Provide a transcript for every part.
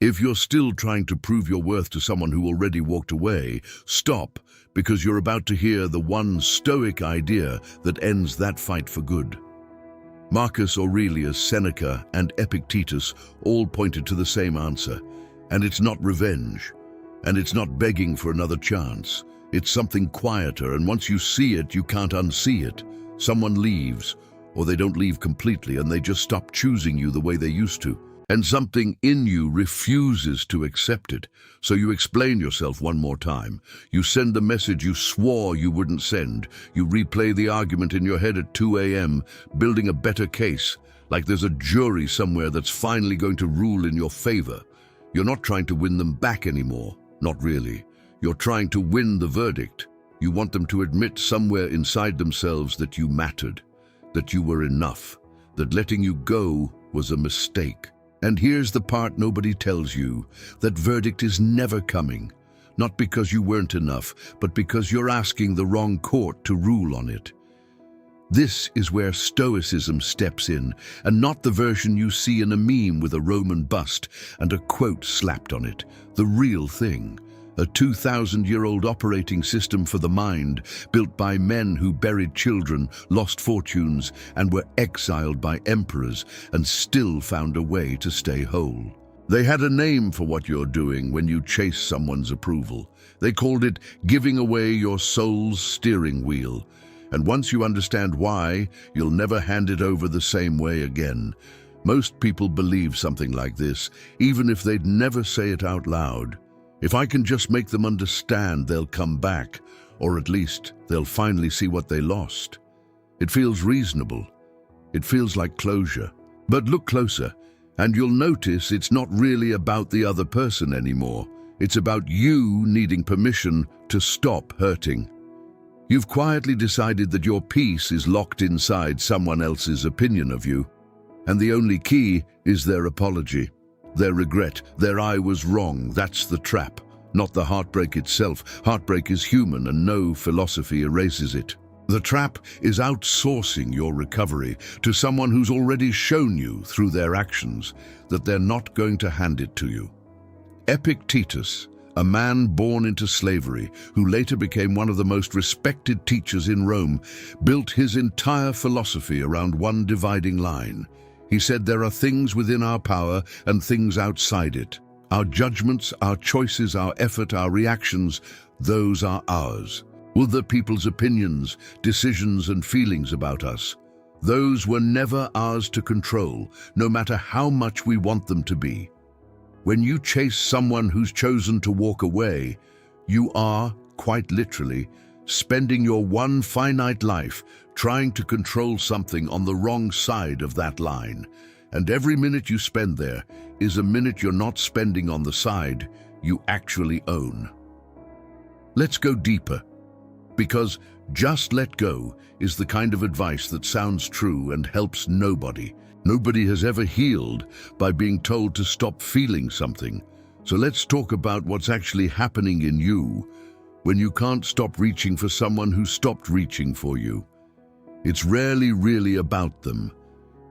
If you're still trying to prove your worth to someone who already walked away, stop, because you're about to hear the one Stoic idea that ends that fight for good. Marcus Aurelius, Seneca, and Epictetus all pointed to the same answer, and it's not revenge, and it's not begging for another chance. It's something quieter, and once you see it, you can't unsee it. Someone leaves, or they don't leave completely, and they just stop choosing you the way they used to. And something in you refuses to accept it. So you explain yourself one more time. You send the message you swore you wouldn't send. You replay the argument in your head at 2 a.m., building a better case, like there's a jury somewhere that's finally going to rule in your favor. You're not trying to win them back anymore. Not really. You're trying to win the verdict. You want them to admit somewhere inside themselves that you mattered, that you were enough, that letting you go was a mistake. And here's the part nobody tells you, that verdict is never coming. Not because you weren't enough, but because you're asking the wrong court to rule on it. This is where Stoicism steps in, and not the version you see in a meme with a Roman bust and a quote slapped on it. The real thing. A 2,000-year-old operating system for the mind, built by men who buried children, lost fortunes, and were exiled by emperors, and still found a way to stay whole. They had a name for what you're doing when you chase someone's approval. They called it giving away your soul's steering wheel. And once you understand why, you'll never hand it over the same way again. Most people believe something like this, even if they'd never say it out loud. If I can just make them understand, they'll come back, or at least they'll finally see what they lost. It feels reasonable. It feels like closure. But look closer, and you'll notice it's not really about the other person anymore. It's about you needing permission to stop hurting. You've quietly decided that your peace is locked inside someone else's opinion of you, and the only key is their apology. Their regret, their "I was wrong," that's the trap, not the heartbreak itself. Heartbreak is human and no philosophy erases it. The trap is outsourcing your recovery to someone who's already shown you through their actions that they're not going to hand it to you. Epictetus, a man born into slavery who later became one of the most respected teachers in Rome, built his entire philosophy around one dividing line. He said there are things within our power and things outside it. Our judgments, our choices, our effort, our reactions, those are ours. Other people's opinions, decisions, and feelings about us, those were never ours to control, no matter how much we want them to be. When you chase someone who's chosen to walk away, you are, quite literally, spending your one finite life trying to control something on the wrong side of that line. And every minute you spend there is a minute you're not spending on the side you actually own. Let's go deeper, because just let go is the kind of advice that sounds true and helps nobody. Nobody has ever healed by being told to stop feeling something. So let's talk about what's actually happening in you when you can't stop reaching for someone who stopped reaching for you. It's rarely really about them.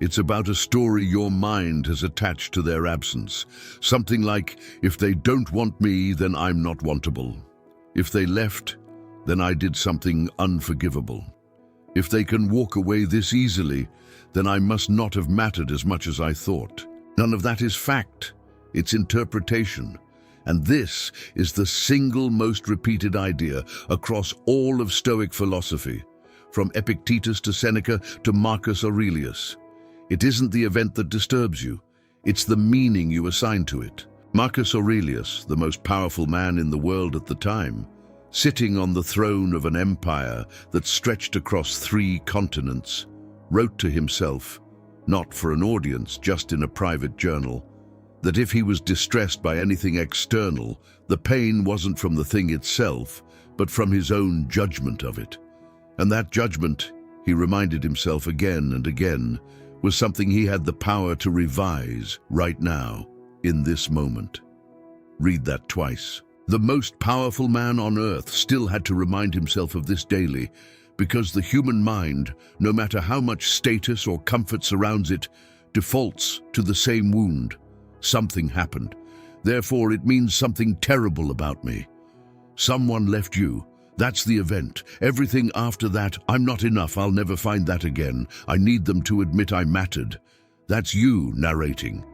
It's about a story your mind has attached to their absence. Something like, if they don't want me, then I'm not wantable. If they left, then I did something unforgivable. If they can walk away this easily, then I must not have mattered as much as I thought. None of that is fact. It's interpretation. And this is the single most repeated idea across all of Stoic philosophy, from Epictetus to Seneca to Marcus Aurelius. It isn't the event that disturbs you, it's the meaning you assign to it. Marcus Aurelius, the most powerful man in the world at the time, sitting on the throne of an empire that stretched across 3 continents, wrote to himself, not for an audience, just in a private journal, that if he was distressed by anything external, the pain wasn't from the thing itself, but from his own judgment of it. And that judgment, he reminded himself again and again, was something he had the power to revise right now, in this moment. Read that twice. The most powerful man on earth still had to remind himself of this daily, because the human mind, no matter how much status or comfort surrounds it, defaults to the same wound. Something happened. Therefore, it means something terrible about me. Someone left you. That's the event. Everything after that, I'm not enough, I'll never find that again. I need them to admit I mattered. That's you narrating.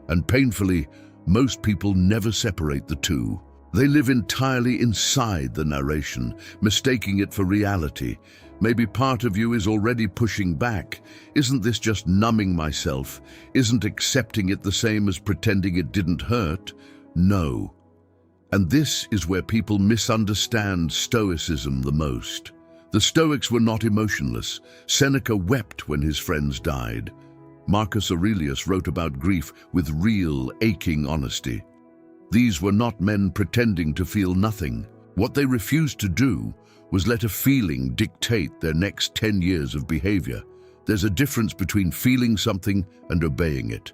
And painfully, most people never separate the two. They live entirely inside the narration, mistaking it for reality. Maybe part of you is already pushing back. Isn't this just numbing myself? Isn't accepting it the same as pretending it didn't hurt? No. And this is where people misunderstand Stoicism the most. The Stoics were not emotionless. Seneca wept when his friends died. Marcus Aurelius wrote about grief with real, aching honesty. These were not men pretending to feel nothing. What they refused to do was let a feeling dictate their next 10 years of behavior. There's a difference between feeling something and obeying it.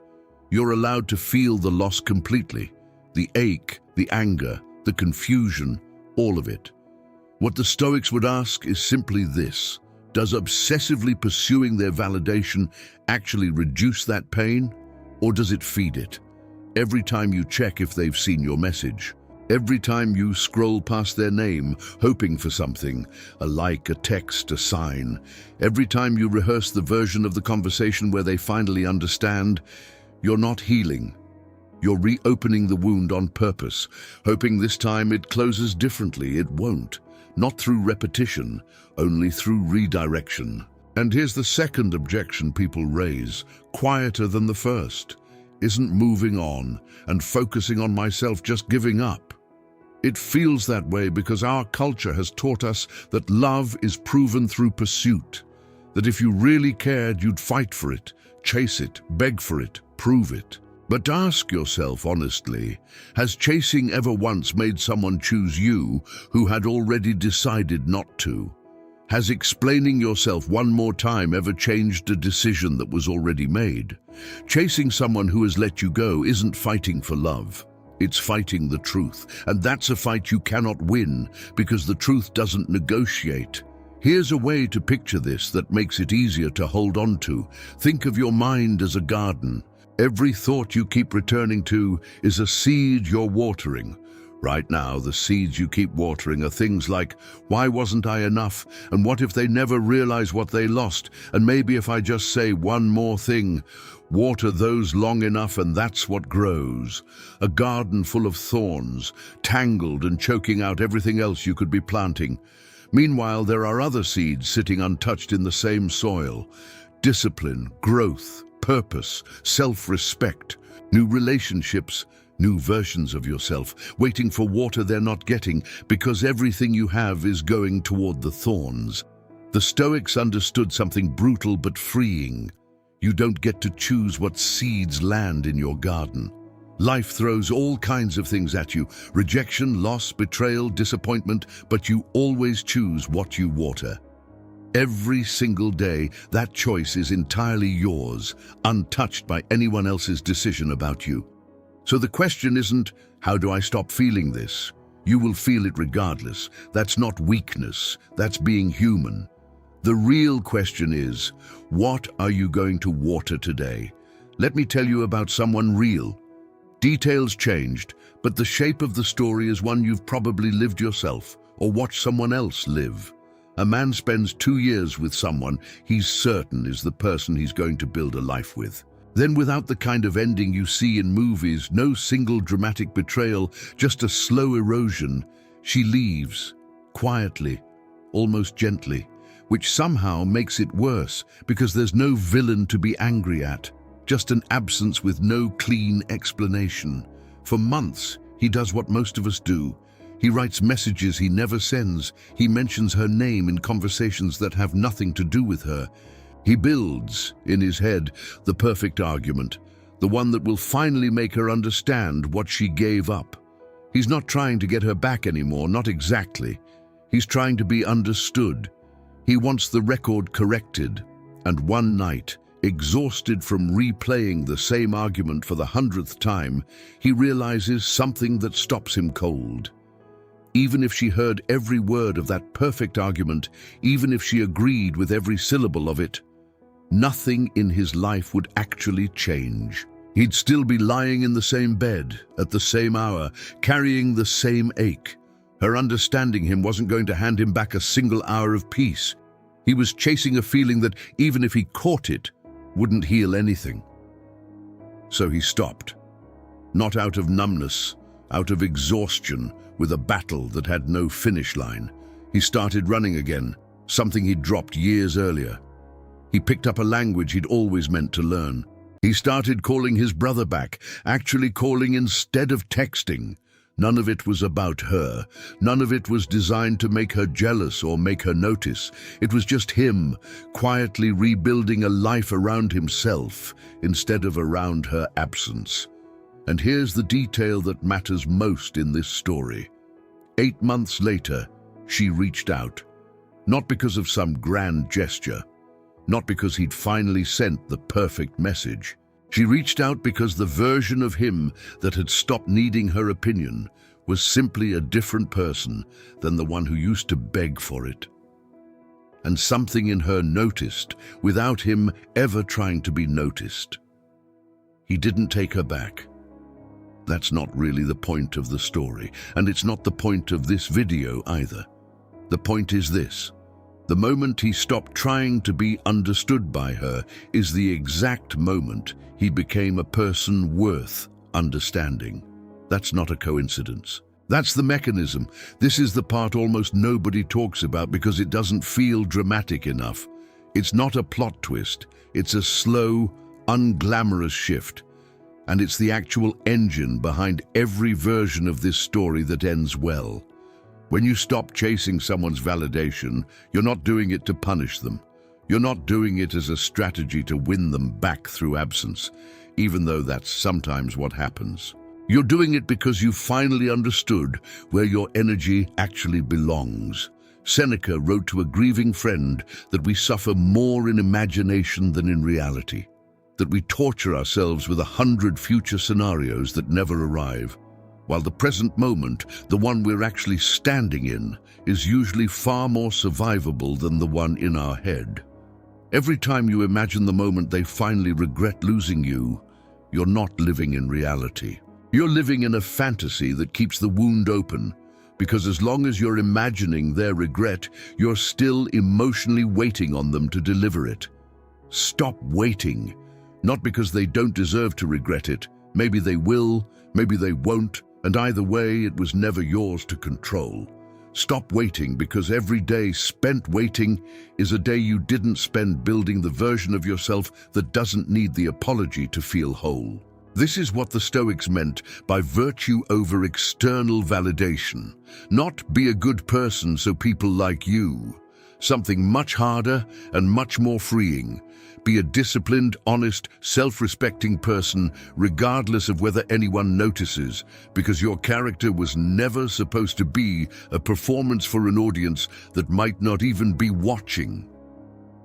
You're allowed to feel the loss completely. The ache, the anger, the confusion, all of it. What the Stoics would ask is simply this: does obsessively pursuing their validation actually reduce that pain, or does it feed it? Every time you check if they've seen your message, every time you scroll past their name, hoping for something, a like, a text, a sign, every time you rehearse the version of the conversation where they finally understand, you're not healing. You're reopening the wound on purpose, hoping this time it closes differently. It won't. Not through repetition, only through redirection. And here's the second objection people raise, quieter than the first. Isn't moving on and focusing on myself just giving up? It feels that way because our culture has taught us that love is proven through pursuit, that if you really cared, you'd fight for it, chase it, beg for it, prove it. But ask yourself honestly, has chasing ever once made someone choose you who had already decided not to? Has explaining yourself one more time ever changed a decision that was already made? Chasing someone who has let you go isn't fighting for love. It's fighting the truth, and that's a fight you cannot win because the truth doesn't negotiate. Here's a way to picture this that makes it easier to hold on to. Think of your mind as a garden. Every thought you keep returning to is a seed you're watering. Right now, the seeds you keep watering are things like, why wasn't I enough? And what if they never realize what they lost? And maybe if I just say one more thing, water those long enough and that's what grows. A garden full of thorns, tangled and choking out everything else you could be planting. Meanwhile, there are other seeds sitting untouched in the same soil. Discipline, growth, purpose, self-respect, new relationships, new versions of yourself, waiting for water they're not getting because everything you have is going toward the thorns. The Stoics understood something brutal but freeing. You don't get to choose what seeds land in your garden. Life throws all kinds of things at you: rejection, loss, betrayal, disappointment, but you always choose what you water. Every single day, that choice is entirely yours, untouched by anyone else's decision about you. So the question isn't, how do I stop feeling this? You will feel it regardless. That's not weakness, that's being human. The real question is, what are you going to water today? Let me tell you about someone real. Details changed, but the shape of the story is one you've probably lived yourself or watched someone else live. A man spends 2 years with someone he's certain is the person he's going to build a life with. Then, without the kind of ending you see in movies, no single dramatic betrayal, just a slow erosion, she leaves, quietly, almost gently, which somehow makes it worse because there's no villain to be angry at, just an absence with no clean explanation. For months, he does what most of us do. He writes messages he never sends. He mentions her name in conversations that have nothing to do with her. He builds, in his head, the perfect argument, the one that will finally make her understand what she gave up. He's not trying to get her back anymore, not exactly. He's trying to be understood. He wants the record corrected. And one night, exhausted from replaying the same argument for the 100th time, he realizes something that stops him cold. Even if she heard every word of that perfect argument, even if she agreed with every syllable of it, nothing in his life would actually change. He'd still be lying in the same bed, at the same hour, carrying the same ache. Her understanding him wasn't going to hand him back a single hour of peace. He was chasing a feeling that, even if he caught it, wouldn't heal anything. So he stopped. Not out of numbness, out of exhaustion, with a battle that had no finish line. He started running again, something he'd dropped years earlier. He picked up a language he'd always meant to learn. He started calling his brother back, actually calling instead of texting. None of it was about her. None of it was designed to make her jealous or make her notice. It was just him, quietly rebuilding a life around himself instead of around her absence. And here's the detail that matters most in this story. 8 months later, she reached out. Not because of some grand gesture. Not because he'd finally sent the perfect message. She reached out because the version of him that had stopped needing her opinion was simply a different person than the one who used to beg for it. And something in her noticed, without him ever trying to be noticed. He didn't take her back. That's not really the point of the story, and it's not the point of this video either. The point is this. The moment he stopped trying to be understood by her is the exact moment he became a person worth understanding. That's not a coincidence. That's the mechanism. This is the part almost nobody talks about because it doesn't feel dramatic enough. It's not a plot twist. It's a slow, unglamorous shift. And it's the actual engine behind every version of this story that ends well. When you stop chasing someone's validation, you're not doing it to punish them. You're not doing it as a strategy to win them back through absence, even though that's sometimes what happens. You're doing it because you finally understood where your energy actually belongs. Seneca wrote to a grieving friend that we suffer more in imagination than in reality, that we torture ourselves with 100 future scenarios that never arrive. While the present moment, the one we're actually standing in, is usually far more survivable than the one in our head. Every time you imagine the moment they finally regret losing you, you're not living in reality. You're living in a fantasy that keeps the wound open, because as long as you're imagining their regret, you're still emotionally waiting on them to deliver it. Stop waiting, not because they don't deserve to regret it. Maybe they will, maybe they won't. And either way, it was never yours to control. Stop waiting because every day spent waiting is a day you didn't spend building the version of yourself that doesn't need the apology to feel whole. This is what the Stoics meant by virtue over external validation. Not be a good person so people like you. Something much harder and much more freeing. Be a disciplined, honest, self-respecting person, regardless of whether anyone notices, because your character was never supposed to be a performance for an audience that might not even be watching.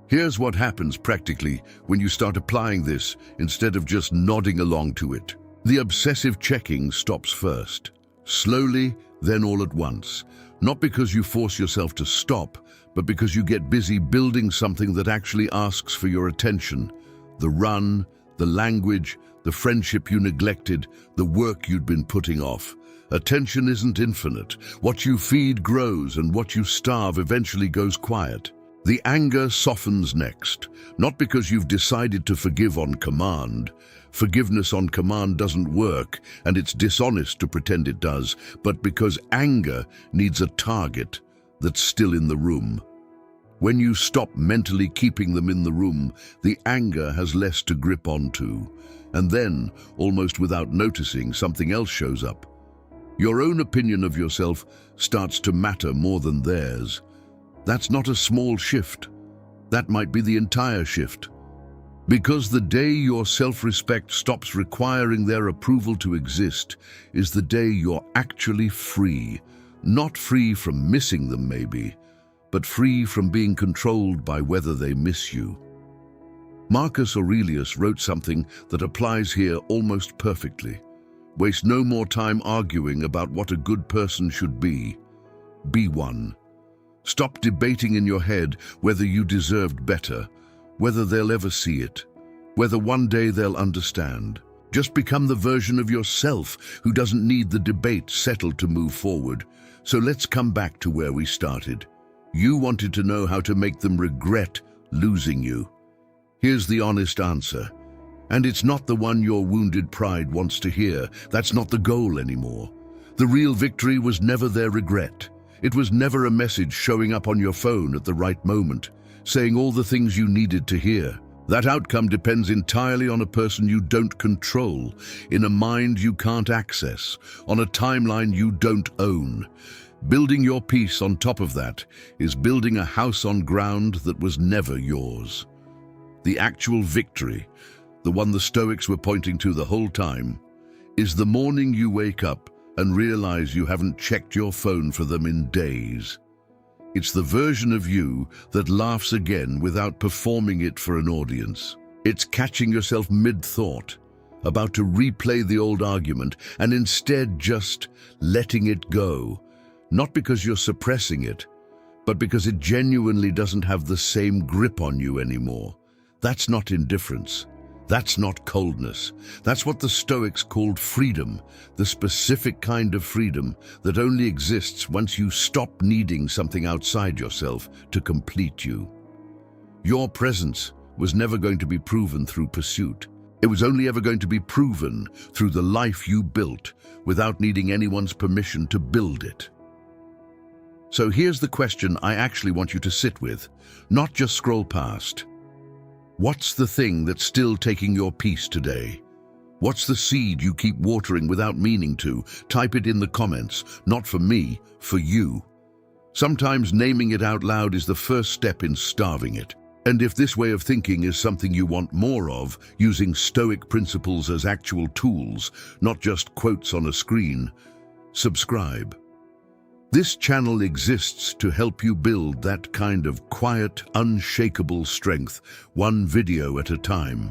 Here's what happens practically when you start applying this instead of just nodding along to it. The obsessive checking stops first. Slowly, then all at once. Not because you force yourself to stop, but because you get busy building something that actually asks for your attention. The run, the language, the friendship you neglected, the work you'd been putting off. Attention isn't infinite. What you feed grows, and what you starve eventually goes quiet. The anger softens next, not because you've decided to forgive on command. Forgiveness on command doesn't work, and it's dishonest to pretend it does, but because anger needs a target that's still in the room. When you stop mentally keeping them in the room, the anger has less to grip onto. And then, almost without noticing, something else shows up. Your own opinion of yourself starts to matter more than theirs. That's not a small shift. That might be the entire shift. Because the day your self-respect stops requiring their approval to exist is the day you're actually free. Not free from missing them, maybe, but free from being controlled by whether they miss you. Marcus Aurelius wrote something that applies here almost perfectly. Waste no more time arguing about what a good person should be. Be one. Stop debating in your head whether you deserved better, whether they'll ever see it, whether one day they'll understand. Just become the version of yourself who doesn't need the debate settled to move forward. So let's come back to where we started. You wanted to know how to make them regret losing you. Here's the honest answer. And it's not the one your wounded pride wants to hear. That's not the goal anymore. The real victory was never their regret. It was never a message showing up on your phone at the right moment, saying all the things you needed to hear. That outcome depends entirely on a person you don't control, in a mind you can't access, on a timeline you don't own. Building your peace on top of that is building a house on ground that was never yours. The actual victory, the one the Stoics were pointing to the whole time, is the morning you wake up and realize you haven't checked your phone for them in days. It's the version of you that laughs again without performing it for an audience. It's catching yourself mid-thought, about to replay the old argument, and instead just letting it go. Not because you're suppressing it, but because it genuinely doesn't have the same grip on you anymore. That's not indifference. That's not coldness. That's what the Stoics called freedom, the specific kind of freedom that only exists once you stop needing something outside yourself to complete you. Your presence was never going to be proven through pursuit. It was only ever going to be proven through the life you built without needing anyone's permission to build it. So here's the question I actually want you to sit with, not just scroll past. What's the thing that's still taking your peace today? What's the seed you keep watering without meaning to? Type it in the comments, not for me, for you. Sometimes naming it out loud is the first step in starving it. And if this way of thinking is something you want more of, using Stoic principles as actual tools, not just quotes on a screen, subscribe. This channel exists to help you build that kind of quiet, unshakable strength, one video at a time.